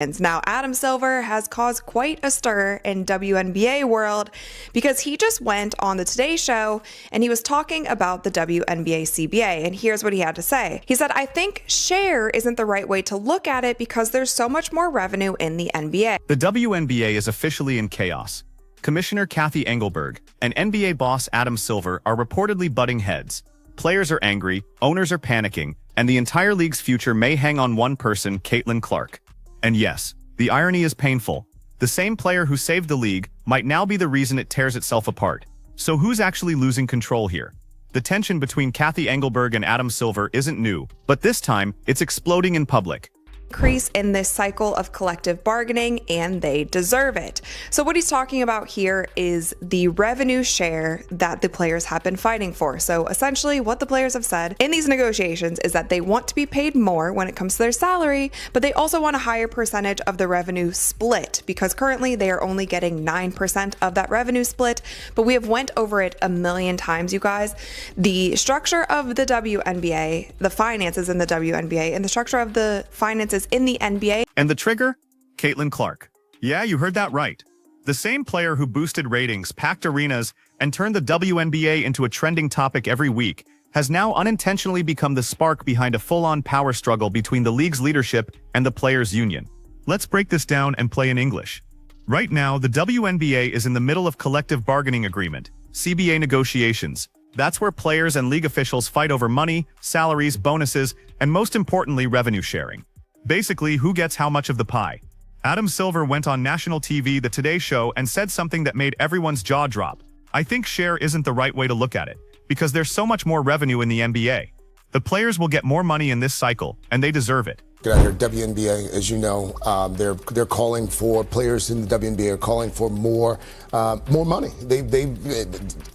Now, Adam Silver has caused quite a stir in WNBA world because he just went on the Today Show and he was talking about the WNBA CBA. And here's what he had to say. He said, "I think share isn't the right way to look at it because there's so much more revenue in the NBA." The WNBA is officially in chaos. Commissioner Cathy Engelberg and NBA boss Adam Silver are reportedly butting heads. Players are angry, owners are panicking, and the entire league's future may hang on one person, Caitlyn Clark. And yes, the irony is painful. The same player who saved the league might now be the reason it tears itself apart. So who's actually losing control here? The tension between Cathy Engelberg and Adam Silver isn't new, but this time, it's exploding in public. Increase in this cycle of collective bargaining, and they deserve it. So what he's talking about here is the revenue share that the players have been fighting for. So essentially what the players have said in these negotiations is that they want to be paid more when it comes to their salary, but they also want a higher percentage of the revenue split because currently they are only getting 9% of that revenue split. But we have went over it a million times, you guys. The structure of the WNBA, the finances in the WNBA, and the structure of the finances in the NBA. And the trigger? Caitlyn Clark. Yeah, you heard that right. The same player who boosted ratings, packed arenas, and turned the WNBA into a trending topic every week has now unintentionally become the spark behind a full-on power struggle between the league's leadership and the players' union. Let's break this down and play in English. Right now, the WNBA is in the middle of collective bargaining agreement, CBA negotiations. That's where players and league officials fight over money, salaries, bonuses, and most importantly, revenue sharing. Basically, who gets how much of the pie? Adam Silver went on national TV, the Today Show, and said something that made everyone's jaw drop. "I think share isn't the right way to look at it, because there's so much more revenue in the NBA. The players will get more money in this cycle, and they deserve it." WNBA, as you know, they're calling for players in the WNBA are calling for more money. They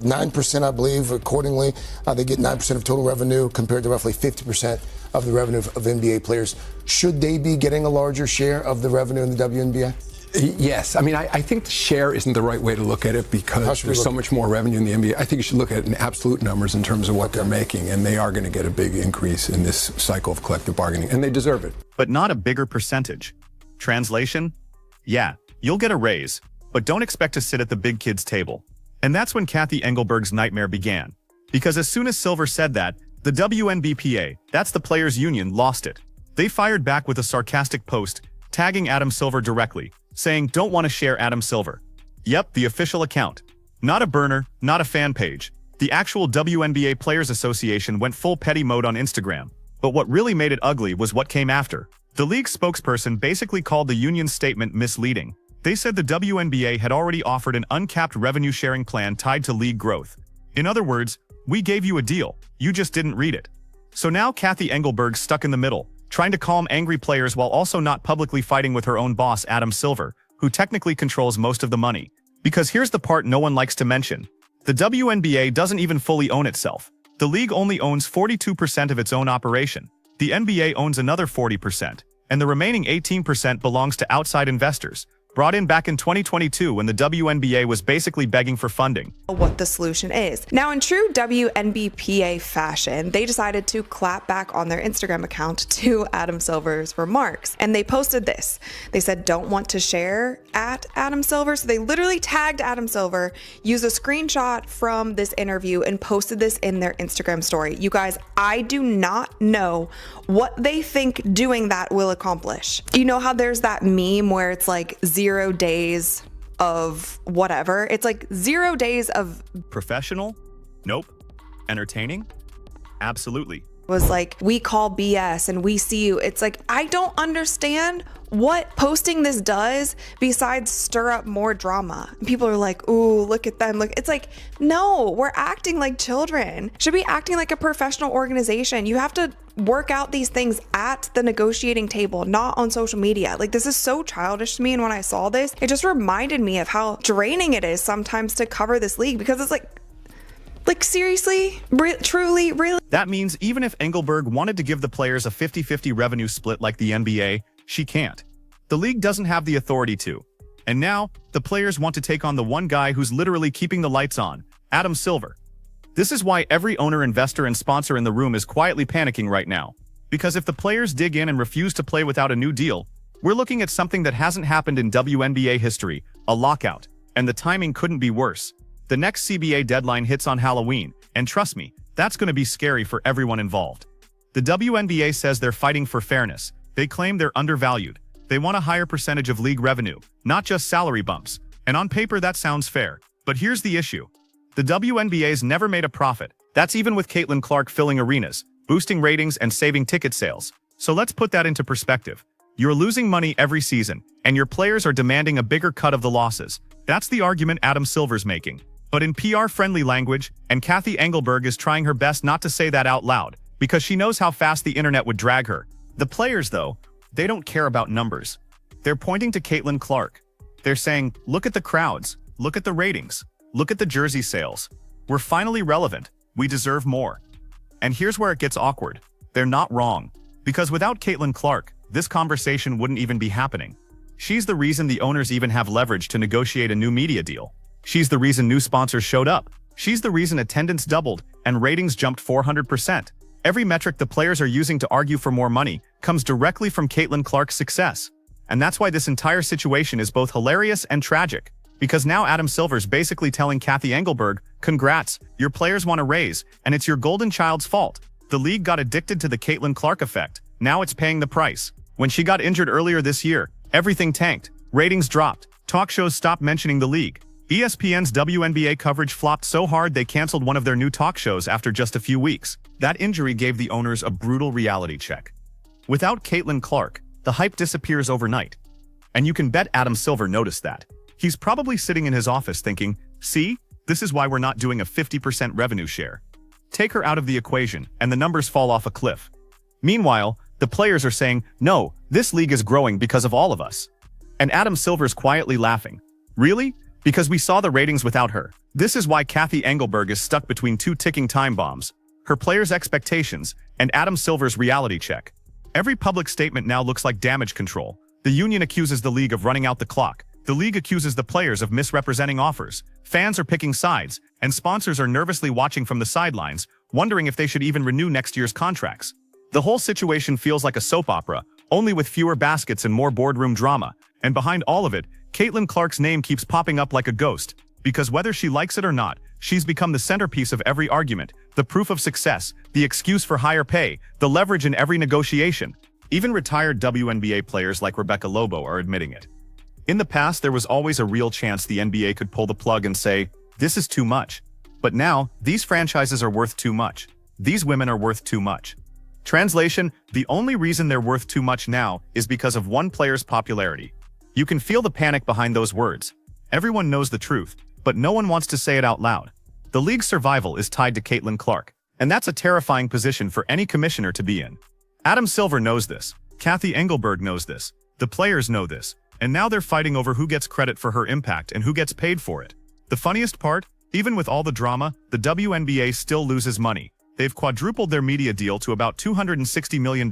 9%, I believe, accordingly. They get 9% of total revenue compared to roughly 50% of the revenue of NBA players. Should they be getting a larger share of the revenue in the WNBA? Yes. I mean, I think the share isn't the right way to look at it because there's so much more revenue in the NBA. I think you should look at it in absolute numbers in terms of what they're making, and they are going to get a big increase in this cycle of collective bargaining, and they deserve it. But not a bigger percentage. Translation? Yeah, you'll get a raise, but don't expect to sit at the big kids' table. And that's when Cathy Engelberg's nightmare began. Because as soon as Silver said that, the WNBPA, that's the players' union, lost it. They fired back with a sarcastic post, tagging Adam Silver directly, saying, "Don't want to share Adam Silver." Yep, the official account. Not a burner, not a fan page. The actual WNBA Players Association went full petty mode on Instagram. But what really made it ugly was what came after. The league spokesperson basically called the union's statement misleading. They said the WNBA had already offered an uncapped revenue-sharing plan tied to league growth. In other words, "We gave you a deal, you just didn't read it." So now Cathy Engelberg's stuck in the middle, trying to calm angry players while also not publicly fighting with her own boss, Adam Silver, who technically controls most of the money. Because here's the part no one likes to mention. The WNBA doesn't even fully own itself. The league only owns 42% of its own operation. The NBA owns another 40%, and the remaining 18% belongs to outside investors, brought in back in 2022 when the WNBA was basically begging for funding. What the solution is. Now, in true WNBPA fashion, they decided to clap back on their Instagram account to Adam Silver's remarks. And they posted this. They said, "Don't want to share at Adam Silver." So they literally tagged Adam Silver, used a screenshot from this interview, and posted this in their Instagram story. You guys, I do not know what they think doing that will accomplish. You know how there's that meme where it's like 0 days of whatever? It's like 0 days of professional? Nope. Entertaining? Absolutely. Was like, "We call BS and we see you." It's like, I don't understand what posting this does besides stir up more drama. People are like, "Ooh, look at them." Look, it's like, no, we're acting like children. Should be acting like a professional organization. You have to work out these things at the negotiating table, not on social media. Like, this is so childish to me. And when I saw this, it just reminded me of how draining it is sometimes to cover this league, because it's like seriously? Truly? Really? That means even if Engelberg wanted to give the players a 50-50 revenue split like the NBA, she can't. The league doesn't have the authority to. And now, the players want to take on the one guy who's literally keeping the lights on, Adam Silver. This is why every owner, investor, and sponsor in the room is quietly panicking right now. Because if the players dig in and refuse to play without a new deal, We're looking at something that hasn't happened in WNBA history, a lockout, and the timing couldn't be worse. The next CBA deadline hits on Halloween, and trust me, that's going to be scary for everyone involved. The WNBA says they're fighting for fairness. They claim they're undervalued. They want a higher percentage of league revenue, not just salary bumps. And on paper that sounds fair. But here's the issue. The WNBA's never made a profit. That's even with Caitlyn Clark filling arenas, boosting ratings and saving ticket sales. So let's put that into perspective. You're losing money every season, and your players are demanding a bigger cut of the losses. That's the argument Adam Silver's making. But in PR-friendly language, and Cathy Engelberg is trying her best not to say that out loud, because she knows how fast the internet would drag her. The players, though, they don't care about numbers. They're pointing to Caitlyn Clark. They're saying, look at the crowds, look at the ratings, look at the jersey sales. We're finally relevant. We deserve more. And here's where it gets awkward. They're not wrong. Because without Caitlyn Clark, this conversation wouldn't even be happening. She's the reason the owners even have leverage to negotiate a new media deal. She's the reason new sponsors showed up. She's the reason attendance doubled and ratings jumped 400%. Every metric the players are using to argue for more money comes directly from Caitlyn Clark's success. And that's why this entire situation is both hilarious and tragic. Because now Adam Silver's basically telling Cathy Engelberg, congrats, your players want a raise, and it's your golden child's fault. The league got addicted to the Caitlyn Clark effect. Now it's paying the price. When she got injured earlier this year, everything tanked. Ratings dropped. Talk shows stopped mentioning the league. ESPN's WNBA coverage flopped so hard they canceled one of their new talk shows after just a few weeks. That injury gave the owners a brutal reality check. Without Caitlyn Clark, the hype disappears overnight. And you can bet Adam Silver noticed that. He's probably sitting in his office thinking, see, this is why we're not doing a 50% revenue share. Take her out of the equation, and the numbers fall off a cliff. Meanwhile, the players are saying, no, this league is growing because of all of us. And Adam Silver's quietly laughing. Really? Because we saw the ratings without her. This is why Cathy Engelberg is stuck between two ticking time bombs. Her players' expectations, and Adam Silver's reality check. Every public statement now looks like damage control. The union accuses the league of running out the clock. The league accuses the players of misrepresenting offers. Fans are picking sides, and sponsors are nervously watching from the sidelines, wondering if they should even renew next year's contracts. The whole situation feels like a soap opera, only with fewer baskets and more boardroom drama. And behind all of it, Caitlyn Clark's name keeps popping up like a ghost. Because whether she likes it or not, she's become the centerpiece of every argument, the proof of success, the excuse for higher pay, the leverage in every negotiation. Even retired WNBA players like Rebecca Lobo are admitting it. In the past, there was always a real chance the NBA could pull the plug and say, this is too much. But now, these franchises are worth too much. These women are worth too much. Translation, the only reason they're worth too much now is because of one player's popularity. You can feel the panic behind those words. Everyone knows the truth, but no one wants to say it out loud. The league's survival is tied to Caitlyn Clark, and that's a terrifying position for any commissioner to be in. Adam Silver knows this. Cathy Engelberg knows this. The players know this. And now they're fighting over who gets credit for her impact and who gets paid for it. The funniest part, even with all the drama, the WNBA still loses money. They've quadrupled their media deal to about $260 million,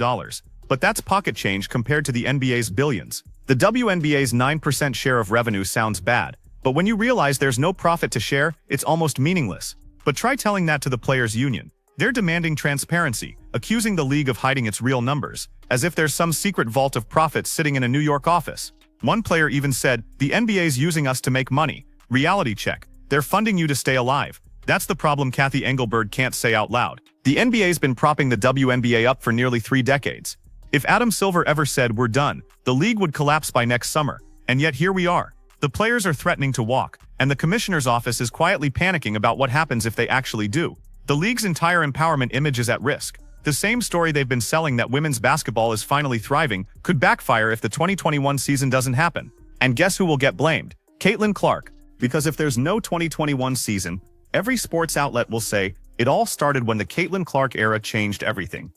but that's pocket change compared to the NBA's billions. The WNBA's 9% share of revenue sounds bad, but when you realize there's no profit to share, it's almost meaningless. But try telling that to the players' union. They're demanding transparency, accusing the league of hiding its real numbers, as if there's some secret vault of profits sitting in a New York office. One player even said, the NBA's using us to make money. Reality check. They're funding you to stay alive. That's the problem Cathy Engelberg can't say out loud. The NBA's been propping the WNBA up for nearly 3 decades. If Adam Silver ever said, we're done, the league would collapse by next summer. And yet here we are. The players are threatening to walk, and the commissioner's office is quietly panicking about what happens if they actually do. The league's entire empowerment image is at risk. The same story they've been selling that women's basketball is finally thriving could backfire if the 2021 season doesn't happen. And guess who will get blamed? Caitlyn Clark. Because if there's no 2021 season, every sports outlet will say, it all started when the Caitlyn Clark era changed everything.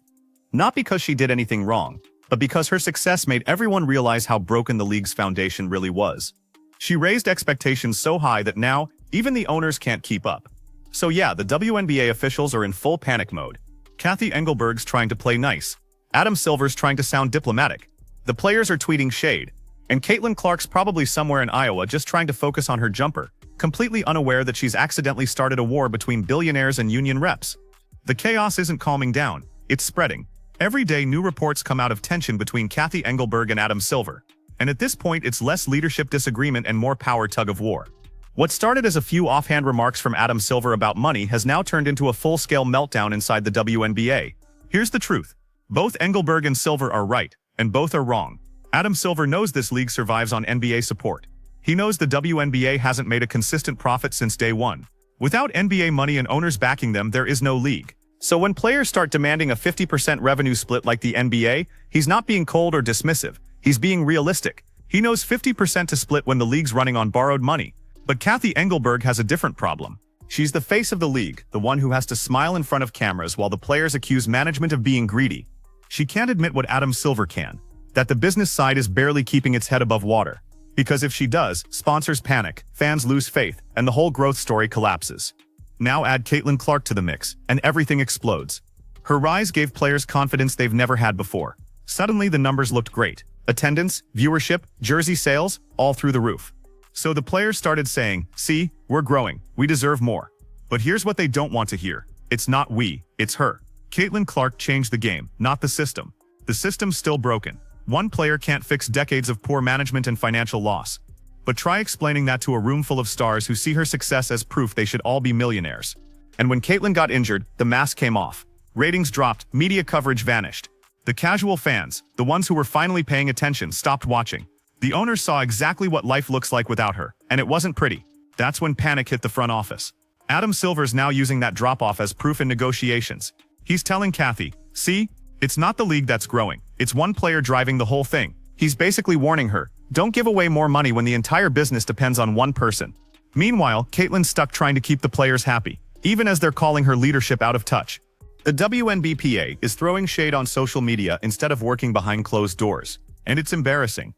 Not because she did anything wrong, but because her success made everyone realize how broken the league's foundation really was. She raised expectations so high that now, even the owners can't keep up. So yeah, the WNBA officials are in full panic mode. Cathy Engelberg's trying to play nice. Adam Silver's trying to sound diplomatic. The players are tweeting shade. And Caitlyn Clark's probably somewhere in Iowa just trying to focus on her jumper, completely unaware that she's accidentally started a war between billionaires and union reps. The chaos isn't calming down, it's spreading. Every day new reports come out of tension between Cathy Engelberg and Adam Silver, and at this point it's less leadership disagreement and more power tug-of-war. What started as a few offhand remarks from Adam Silver about money has now turned into a full-scale meltdown inside the WNBA. Here's the truth. Both Engelberg and Silver are right, and both are wrong. Adam Silver knows this league survives on NBA support. He knows the WNBA hasn't made a consistent profit since day one. Without NBA money and owners backing them, there is no league. So when players start demanding a 50% revenue split like the NBA, he's not being cold or dismissive. He's being realistic. He knows 50% to split when the league's running on borrowed money. But Cathy Engelberg has a different problem. She's the face of the league, the one who has to smile in front of cameras while the players accuse management of being greedy. She can't admit what Adam Silver can, that the business side is barely keeping its head above water. Because if she does, sponsors panic, fans lose faith, and the whole growth story collapses. Now add Caitlyn Clark to the mix, and everything explodes. Her rise gave players confidence they've never had before. Suddenly the numbers looked great. Attendance, viewership, jersey sales, all through the roof. So the players started saying, see, we're growing, we deserve more. But here's what they don't want to hear. It's not we, it's her. Caitlyn Clark changed the game, not the system. The system's still broken. One player can't fix decades of poor management and financial loss. But try explaining that to a room full of stars who see her success as proof they should all be millionaires. And when Caitlyn got injured, the mask came off. Ratings dropped, media coverage vanished. The casual fans, the ones who were finally paying attention, stopped watching. The owners saw exactly what life looks like without her, and it wasn't pretty. That's when panic hit the front office. Adam Silver's now using that drop-off as proof in negotiations. He's telling Cathy, see, it's not the league that's growing, it's one player driving the whole thing. He's basically warning her, don't give away more money when the entire business depends on one person. Meanwhile, Caitlyn's stuck trying to keep the players happy, even as they're calling her leadership out of touch. The WNBPA is throwing shade on social media instead of working behind closed doors, and it's embarrassing.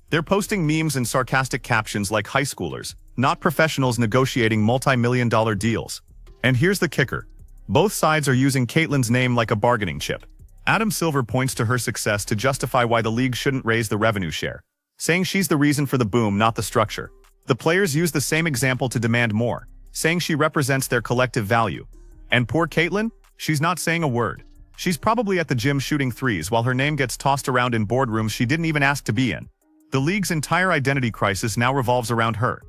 They're posting memes and sarcastic captions like high schoolers, not professionals negotiating multi-million-dollar deals. And here's the kicker. Both sides are using Caitlyn's name like a bargaining chip. Adam Silver points to her success to justify why the league shouldn't raise the revenue share, saying she's the reason for the boom, not the structure. The players use the same example to demand more, saying she represents their collective value. And poor Caitlyn? She's not saying a word. She's probably at the gym shooting threes while her name gets tossed around in boardrooms she didn't even ask to be in. The league's entire identity crisis now revolves around her.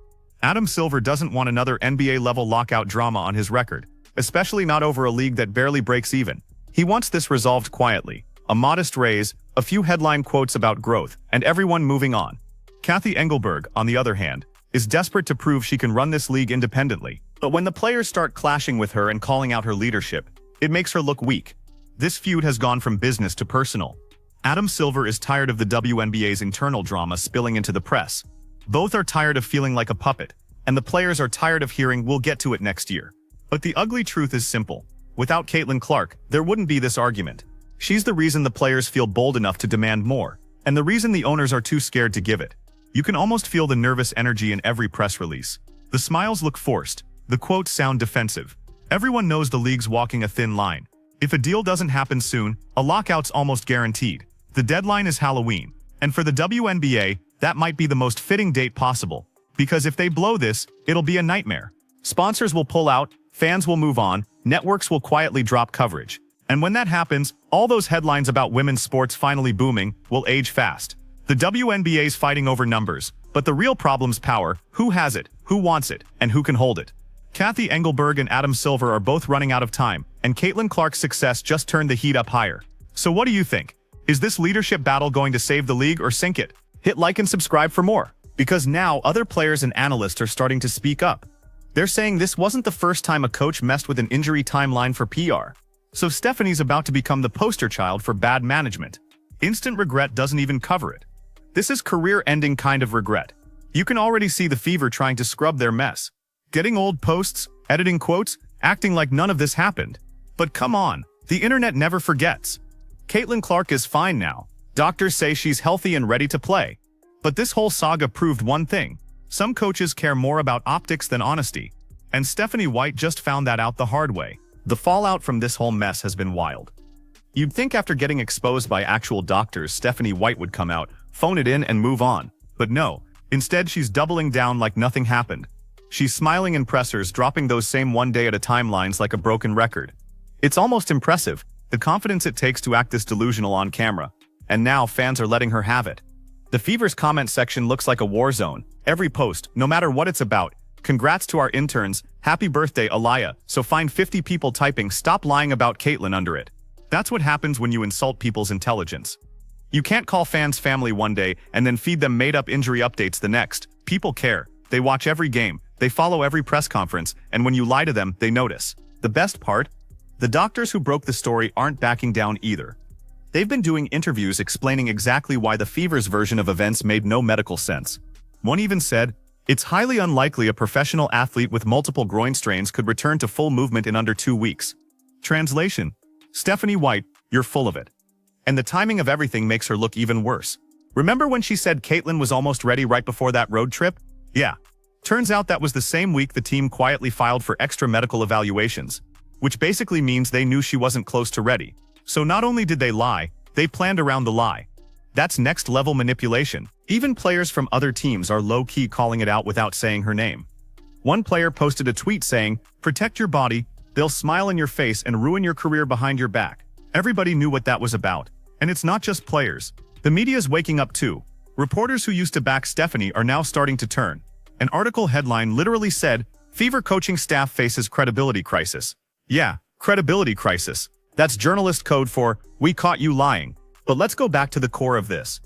Adam Silver doesn't want another NBA-level lockout drama on his record, especially not over a league that barely breaks even. He wants this resolved quietly, a modest raise, a few headline quotes about growth, and everyone moving on. Cathy Engelberg, on the other hand, is desperate to prove she can run this league independently. But when the players start clashing with her and calling out her leadership, it makes her look weak. This feud has gone from business to personal. Adam Silver is tired of the WNBA's internal drama spilling into the press. Both are tired of feeling like a puppet, and the players are tired of hearing we'll get to it next year. But the ugly truth is simple. Without Caitlyn Clark, there wouldn't be this argument. She's the reason the players feel bold enough to demand more, and the reason the owners are too scared to give it. You can almost feel the nervous energy in every press release. The smiles look forced, the quotes sound defensive. Everyone knows the league's walking a thin line. If a deal doesn't happen soon, a lockout's almost guaranteed. The deadline is Halloween, and for the WNBA, that might be the most fitting date possible. Because if they blow this, it'll be a nightmare. Sponsors will pull out, fans will move on, networks will quietly drop coverage. And when that happens, all those headlines about women's sports finally booming will age fast. The WNBA's fighting over numbers, but the real problem's power, who has it, who wants it, and who can hold it. Cathy Engelberg and Adam Silver are both running out of time, and Caitlyn Clark's success just turned the heat up higher. So what do you think? Is this leadership battle going to save the league or sink it? Hit like and subscribe for more, because now other players and analysts are starting to speak up. They're saying this wasn't the first time a coach messed with an injury timeline for PR. So Stephanie's about to become the poster child for bad management. Instant regret doesn't even cover it. This is career-ending kind of regret. You can already see the Fever trying to scrub their mess. Getting old posts, editing quotes, acting like none of this happened. But come on, the internet never forgets. Caitlyn Clark is fine now. Doctors say she's healthy and ready to play. But this whole saga proved one thing. Some coaches care more about optics than honesty. And Stephanie White just found that out the hard way. The fallout from this whole mess has been wild. You'd think after getting exposed by actual doctors, Stephanie White would come out, phone it in, and move on. But no, instead she's doubling down like nothing happened. She's smiling in pressers, dropping those same one day at a time lines like a broken record. It's almost impressive. The confidence it takes to act this delusional on camera. And now fans are letting her have it. The Fever's comment section looks like a war zone. Every post, no matter what it's about. Congrats to our interns, happy birthday Aliyah, so find 50 people typing stop lying about Caitlyn under it. That's what happens when you insult people's intelligence. You can't call fans family one day and then feed them made-up injury updates the next. People care. They watch every game. They follow every press conference, and when you lie to them, they notice. The best part? The doctors who broke the story aren't backing down either. They've been doing interviews explaining exactly why the Fever's version of events made no medical sense. One even said, "It's highly unlikely a professional athlete with multiple groin strains could return to full movement in under 2 weeks." Translation: Stephanie White, you're full of it. And the timing of everything makes her look even worse. Remember when she said Caitlyn was almost ready right before that road trip? Yeah. Turns out that was the same week the team quietly filed for extra medical evaluations, which basically means they knew she wasn't close to ready. So not only did they lie, they planned around the lie. That's next-level manipulation. Even players from other teams are low-key calling it out without saying her name. One player posted a tweet saying, "Protect your body, they'll smile in your face and ruin your career behind your back." Everybody knew what that was about. And it's not just players. The media's waking up too. Reporters who used to back Stephanie are now starting to turn. An article headline literally said, "Fever coaching staff faces credibility crisis." Yeah, credibility crisis. That's journalist code for, "We caught you lying." But let's go back to the core of this.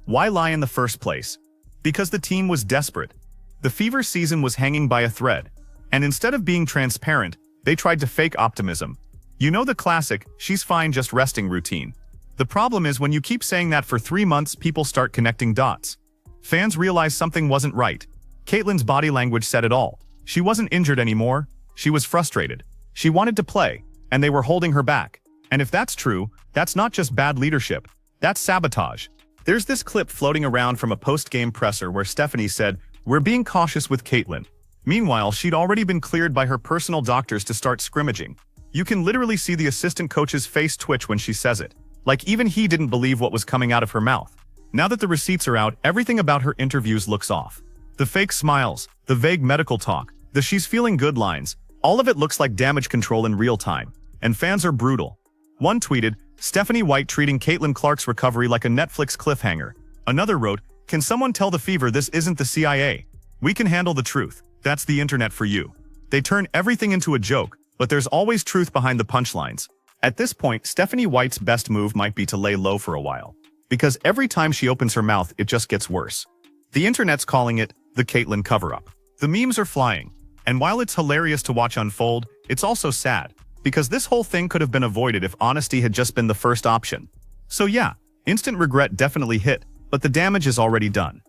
Why lie in the first place? Because the team was desperate. The Fever season was hanging by a thread. And instead of being transparent, they tried to fake optimism. You know the classic, "she's fine just resting" routine. The problem is when you keep saying that for 3 months, people start connecting dots. Fans realize something wasn't right. Caitlyn's body language said it all. She wasn't injured anymore. She was frustrated. She wanted to play, and they were holding her back. And if that's true, that's not just bad leadership. That's sabotage. There's this clip floating around from a post-game presser where Stephanie said, "We're being cautious with Caitlyn." Meanwhile, she'd already been cleared by her personal doctors to start scrimmaging. You can literally see the assistant coach's face twitch when she says it. Like even he didn't believe what was coming out of her mouth. Now that the receipts are out, everything about her interviews looks off. The fake smiles, the vague medical talk, the "she's feeling good" lines, all of it looks like damage control in real time. And fans are brutal. One tweeted, "Stephanie White treating Caitlyn Clark's recovery like a Netflix cliffhanger." Another wrote, "Can someone tell the Fever this isn't the CIA? We can handle the truth." That's the internet for you. They turn everything into a joke, but there's always truth behind the punchlines. At this point, Stephanie White's best move might be to lay low for a while. Because every time she opens her mouth, it just gets worse. The internet's calling it the Caitlyn cover-up. The memes are flying. And while it's hilarious to watch unfold, it's also sad. Because this whole thing could have been avoided if honesty had just been the first option. So yeah, instant regret definitely hit, but the damage is already done.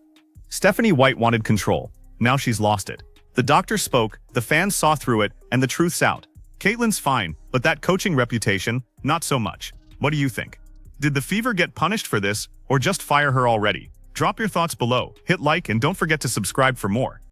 Stephanie White wanted control. Now she's lost it. The doctor spoke, the fans saw through it, and the truth's out. Caitlyn's fine, but that coaching reputation, not so much. What do you think? Did the Fever get punished for this, or just fire her already? Drop your thoughts below, hit like, and don't forget to subscribe for more.